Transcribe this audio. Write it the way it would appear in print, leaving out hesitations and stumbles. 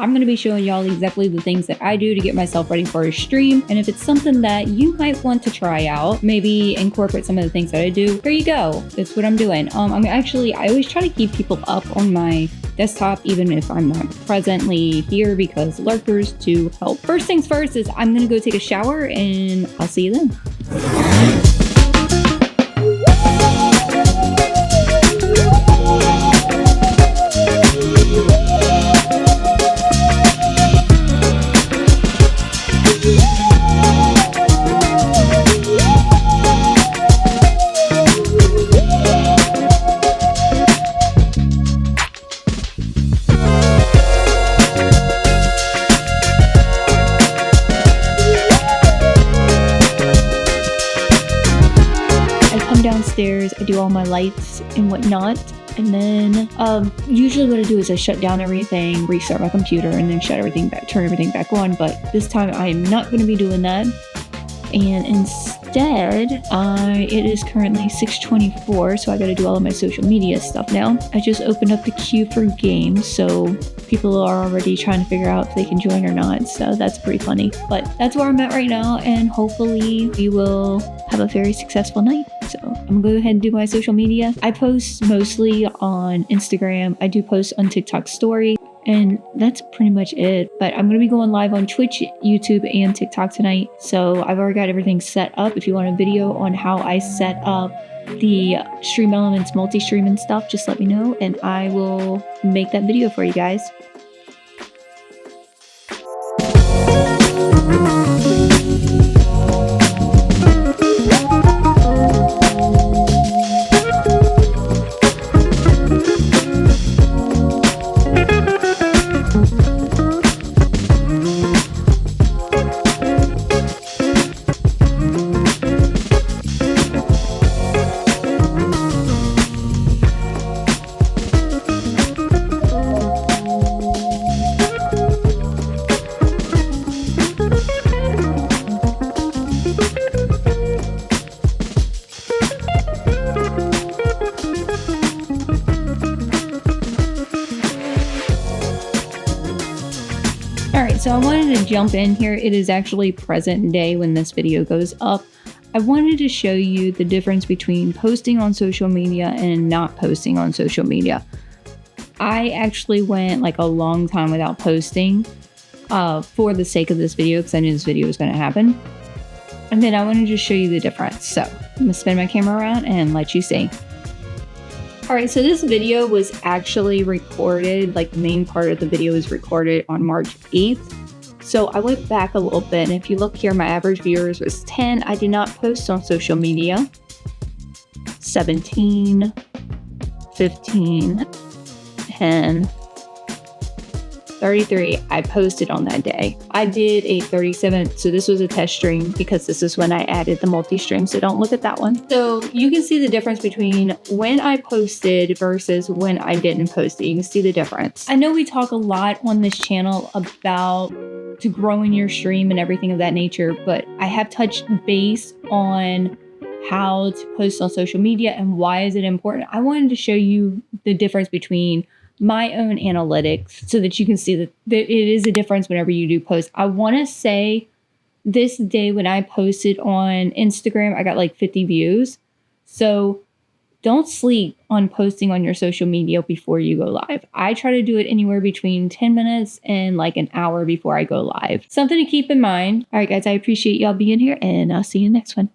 I'm going to be showing y'all exactly the things that I do to get myself ready for a stream. And if it's something that you might want to try out, maybe incorporate some of the things that I do, here you go. That's what I'm doing. I always try to keep people up on my desktop, even if I'm not presently here, because lurkers to help. First things first is I'm going to go take a shower and I'll see you then. Downstairs, I do all my lights and whatnot, and then usually what I do is I shut down everything, restart my computer, and then shut everything back, turn everything back on. But this time I'm not going to be doing that, and instead it is currently 6:24, so I got to do all of my social media stuff now. I just opened up the queue for games, so people are already trying to figure out if they can join or not, so that's pretty funny. But that's where I'm at right now, and hopefully we will have a very successful night. So I'm gonna go ahead and do my social media. I post mostly on Instagram. I do post on TikTok story, and that's pretty much it. But I'm gonna be going live on Twitch, YouTube, and TikTok tonight. So I've already got everything set up. If you want a video on how I set up the Stream Elements multi-stream and stuff, just let me know and I will make that video for you guys. So I wanted to jump in here. It is actually present day when this video goes up. I wanted to show you the difference between posting on social media and not posting on social media. I actually went like a long time without posting for the sake of this video, because I knew this video was going to happen. And then I wanted to show you the difference. So I'm going to spin my camera around and let you see. Alright, so this video was actually recorded, like the main part of the video was recorded on March 8th. So I went back a little bit, and if you look here, my average viewers was 10. I did not post on social media. 17, 15, 10, 33. I posted on that day. I did a 37, so this was a test stream because this is when I added the multi-stream, so don't look at that one. So you can see the difference between when I posted versus when I didn't post it. You can see the difference. I know we talk a lot on this channel about to growing your stream and everything of that nature, but I have touched base on how to post on social media and why is it important. I wanted to show you the difference between my own analytics so that you can see that it is a difference whenever you do post. I want to say this day when I posted on Instagram, I got like 50 views. So don't sleep on posting on your social media before you go live. I try to do it anywhere between 10 minutes and like an hour before I go live. Something to keep in mind. All right, guys, I appreciate y'all being here, and I'll see you in the next one.